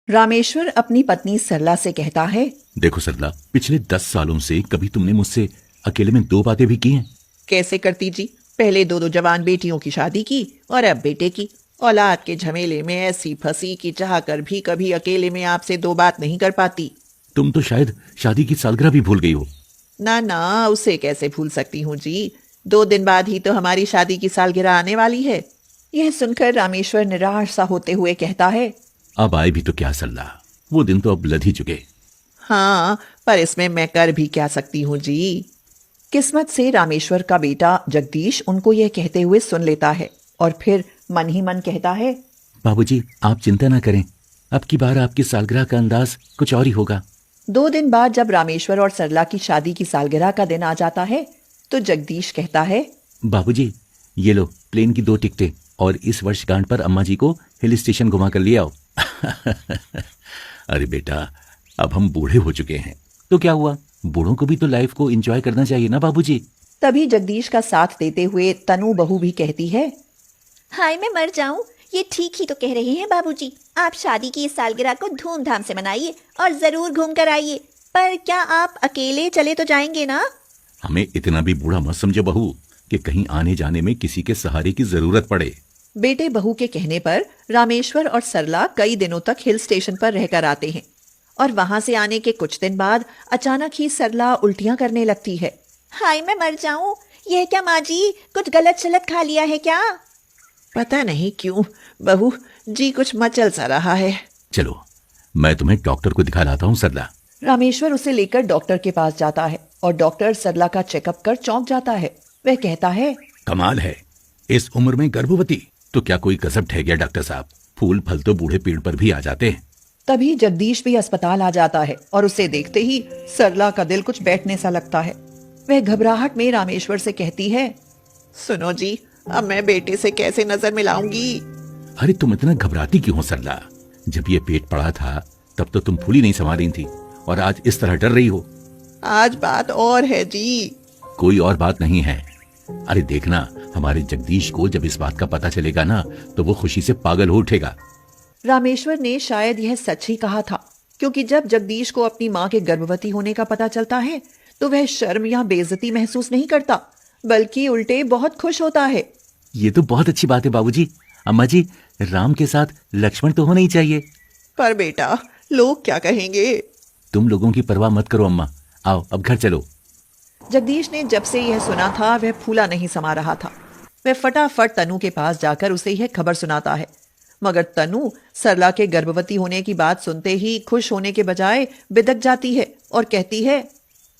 रामेश्वर अपनी पत्नी सरला से कहता है, देखो सरला, पिछले 10 सालों से कभी तुमने मुझसे अकेले में 2 बातें भी की हैं? कैसे करती जी? पहले दो जवान बेटियों की शादी की और अब बेटे की। औलाद के झमेले में ऐसी फंसी कि चाह कर भी कभी अकेले में आपसे 2 बात नहीं कर पाती। तुम तो शायद शादी की सालगिरह भी भूल गई हो। ना ना, उसे कैसे भूल सकती हूँ जी। 2 दिन बाद ही तो हमारी शादी की सालगिरह आने वाली है। यह सुनकर रामेश्वर निराश सा होते हुए कहता है, अब आए भी तो क्या सरला, वो दिन तो अब लद ही चुके। हाँ, पर इसमें मैं कर भी क्या सकती हूँ जी। किस्मत से रामेश्वर का बेटा जगदीश उनको यह कहते हुए सुन लेता है और फिर मन ही मन कहता है, बाबूजी आप चिंता ना करें, अब की बार आपकी सालगिरह का अंदाज कुछ और ही होगा। 2 दिन बाद जब रामेश्वर और सरला की शादी की सालगिरह का दिन आ जाता है तो जगदीश कहता है, बाबूजी ये लो प्लेन की 2 टिकटें और इस वर्षगांठ पर अम्मा जी को हिल स्टेशन घुमा कर ले आओ। अरे बेटा, अब हम बूढ़े हो चुके हैं तो क्या हुआ, बूढ़ों को भी तो लाइफ को एंजॉय करना चाहिए ना बाबूजी। तभी जगदीश का साथ देते हुए तनु बहू भी कहती है, हाय मैं मर जाऊं, ये ठीक ही तो कह रहे हैं बाबूजी। आप शादी की इस सालगिरह को धूमधाम से मनाइए और जरूर घूम कर आइए, पर क्या आप अकेले चले तो जाएंगे ना? हमें इतना भी बूढ़ा मत समझो बहू कि कहीं आने जाने में किसी के सहारे की जरूरत पड़े। बेटे बहू के कहने पर रामेश्वर और सरला कई दिनों तक हिल स्टेशन पर रहकर आते हैं और वहां से आने के कुछ दिन बाद अचानक ही सरला उल्टियां करने लगती है। हाय मैं मर जाऊं, यह क्या माँ जी, कुछ गलत सलत खा लिया है क्या? पता नहीं क्यों बहू जी, कुछ मचल सा रहा है। चलो मैं तुम्हें डॉक्टर को दिखा लाता हूँ सरला। रामेश्वर उसे लेकर डॉक्टर के पास जाता है और डॉक्टर सरला का चेकअप कर चौंक जाता है। वह कहता है, कमाल है, इस उम्र में गर्भवती, तो क्या कोई कसम ठह गया डॉक्टर साहब, फूल फल तो बूढ़े पेड़ पर भी आ जाते हैं। तभी जगदीश भी अस्पताल आ जाता है और उसे देखते ही सरला का दिल कुछ बैठने सा लगता है। वह घबराहट में रामेश्वर से कहती है, सुनो जी, अब मैं बेटे से कैसे नजर मिलाऊंगी? अरे तुम इतना घबराती क्यों हो सरला, जब ये पेट पड़ा था तब तो तुम फूली नहीं समा रही थी और आज इस तरह डर रही हो। आज बात और है जी। कोई और बात नहीं है। अरे देखना, हमारे जगदीश को जब इस बात का पता चलेगा ना तो वो खुशी से पागल हो उठेगा। रामेश्वर ने शायद यह सच ही कहा था, क्योंकि जब जगदीश को अपनी माँ के गर्भवती होने का पता चलता है तो वह शर्म या बेइज्जती महसूस नहीं करता, बल्कि उल्टे बहुत खुश होता है। ये तो बहुत अच्छी बात है बाबूजी। अम्मा जी, राम के साथ लक्ष्मण तो होना ही चाहिए। पर बेटा, लोग क्या कहेंगे? तुम लोगों की परवाह मत करो अम्मा, आओ अब घर चलो। जगदीश ने जब से यह सुना था वह फूला नहीं समा रहा था। वह फटाफट तनु के पास जाकर उसे यह खबर सुनाता है, मगर तनु सरला के गर्भवती होने की बात सुनते ही खुश होने के बजाय बिदक जाती है और कहती है,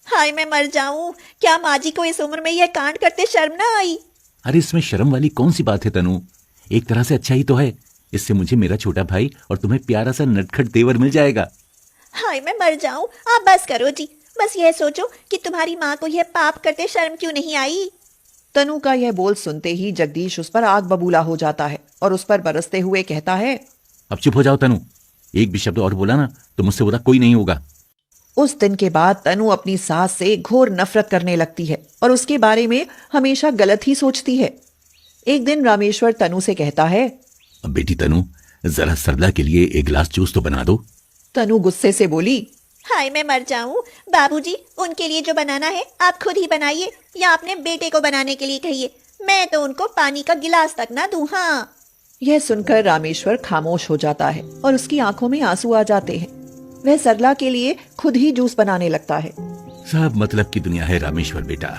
हाय मैं मर जाऊं, क्या माँ जी को इस उम्र में यह कांड करते शर्म ना आई? अरे इसमें शर्म वाली कौन सी बात है तनु, एक तरह से अच्छा ही तो है। इससे मुझे मेरा छोटा भाई और तुम्हें प्यारा सा नटखट देवर मिल जाएगा। हाय मैं मर जाऊं, आप बस करो जी, बस यह सोचो कि तुम्हारी माँ को यह पाप करते शर्म क्यों नहीं आई? तनु का यह बोल सुनते ही जगदीश उस पर आग बबूला हो जाता है और उस पर बरसते हुए कहता है, अब चुप हो जाओ तनु, एक भी शब्द और बोला ना तो मुझसे बुरा कोई नहीं होगा। उस दिन के बाद तनु अपनी सास से घोर नफरत करने लगती है और उसके बारे में हमेशा गलत ही सोचती है। एक दिन रामेश्वर तनु से कहता है, अब बेटी तनु, जरा सरला के लिए एक गिलास जूस तो बना दो। तनु गुस्से से बोली, हाय मैं मर जाऊं, बाबूजी उनके लिए जो बनाना है आप खुद ही बनाइए या अपने बेटे को बनाने के लिए कहिए, मैं तो उनको पानी का गिलास तक ना दूं। हाँ। यह सुनकर रामेश्वर खामोश हो जाता है और उसकी आंखों में आंसू आ जाते हैं। वह सरला के लिए खुद ही जूस बनाने लगता है। सब मतलब की दुनिया है रामेश्वर बेटा,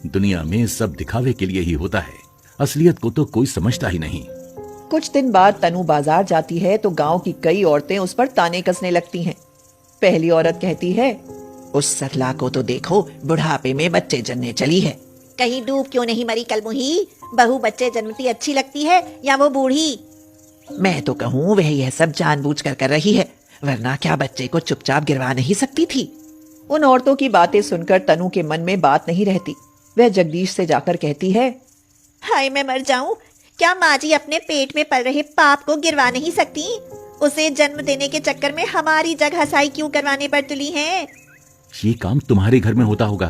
दुनिया में सब दिखावे के लिए ही होता है, असलियत को तो कोई समझता ही नहीं। कुछ दिन बाद तनु बाजार जाती है तो गांव की कई औरतें उस पर ताने कसने लगती हैं। पहली औरत कहती है, उस सरला को तो देखो, बुढ़ापे में बच्चे जन्ने चली है। कहीं डूब क्यों नहीं मरी कलमुही, बहू बच्चे जन्मती अच्छी लगती है या वो बूढ़ी? मैं तो कहूँ वह यह सब जानबूझकर कर रही है, वरना क्या बच्चे को चुपचाप गिरवा नहीं सकती थी। उन औरतों की बातें सुनकर तनु के मन में बात नहीं रहती। वह जगदीश से जाकर कहती है, हाय मैं मर जाऊं, क्या माँ जी अपने पेट में पल रहे पाप को गिरवा नहीं सकती? उसे जन्म देने के चक्कर में हमारी जग हसाई क्यों करवाने पर तुली हैं? ये काम तुम्हारे घर में होता होगा,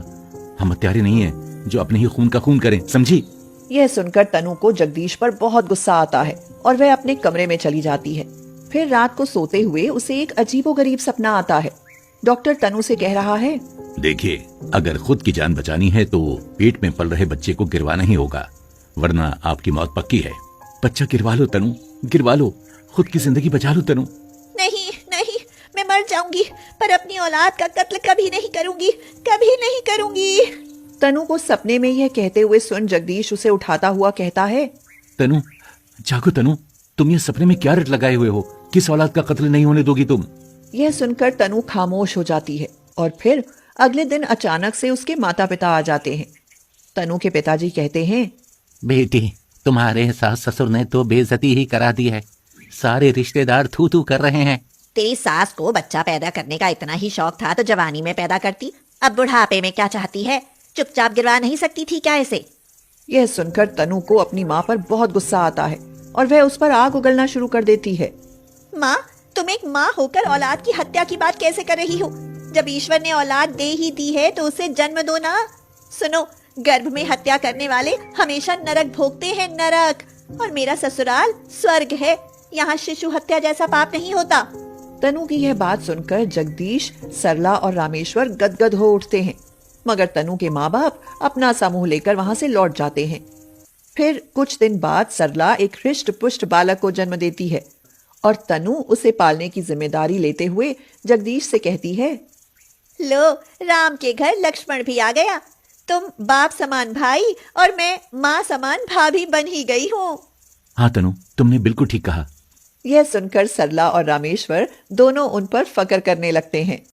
हम हत्यारे नहीं हैं जो अपने ही खून का खून करें, समझी? यह सुनकर तनु को जगदीश पर बहुत गुस्सा आता है और वह अपने कमरे में चली जाती है। फिर रात को सोते हुए उसे एक अजीबोगरीब सपना आता है। डॉक्टर तनु से कह रहा है, देखिए, अगर खुद की जान बचानी है तो पेट में पल रहे बच्चे को गिरवाना ही होगा, वरना आपकी मौत पक्की है। बच्चा गिरवा लो तनु, गिरवा लो, खुद की जिंदगी बचा लो तनु। नहीं नहीं, मैं मर जाऊंगी, पर अपनी औलाद का कत्ल कभी नहीं करूंगी, कभी नहीं करूंगी। तनु को सपने में यह कहते हुए सुन जगदीश उसे उठाता हुआ कहता है, तनु, जागो तनु, तुम ये सपने में क्या रट लगाए हुए हो? किस औलाद का कत्ल नहीं होने दोगी तुम? यह सुनकर तनु खामोश हो जाती है और फिर अगले दिन अचानक से उसके माता पिता आ जाते हैं। तनु के पिताजी कहते हैं, बेटी, तुम्हारे सास ससुर ने तो बेइज्जती ही करा दी है। सारे रिश्तेदार थू थू कर रहे हैं। तेरी सास को बच्चा पैदा करने का इतना ही शौक था तो जवानी में पैदा करती, अब बुढ़ापे में क्या चाहती है? चुपचाप गिरवा नहीं सकती थी क्या इसे? यह सुनकर तनु को अपनी माँ पर बहुत गुस्सा आता है और वह उस पर आग उगलना शुरू कर देती है। माँ, तुम एक माँ होकर औलाद की हत्या की बात कैसे कर रही हो? जब ईश्वर ने औलाद दे ही दी है तो उसे जन्म दो ना। सुनो, गर्भ में हत्या करने वाले हमेशा नरक भोगते हैं, नरक। और मेरा ससुराल स्वर्ग है, यहाँ शिशु हत्या जैसा पाप नहीं होता। तनु की यह बात सुनकर जगदीश, सरला और रामेश्वर गदगद हो उठते हैं, मगर तनु के माँ बाप अपना समूह लेकर वहां से लौट जाते हैं। फिर कुछ दिन बाद सरला एक हृष्ट पुष्ट बालक को जन्म देती है और तनु उसे पालने की जिम्मेदारी लेते हुए जगदीश से कहती है, लो, राम के घर लक्ष्मण भी आ गया। तुम बाप समान भाई और मैं माँ समान भाभी बन ही गई हूँ। हाँ तनु, तुमने बिल्कुल ठीक कहा। यह सुनकर सरला और रामेश्वर दोनों उन पर फकर करने लगते हैं।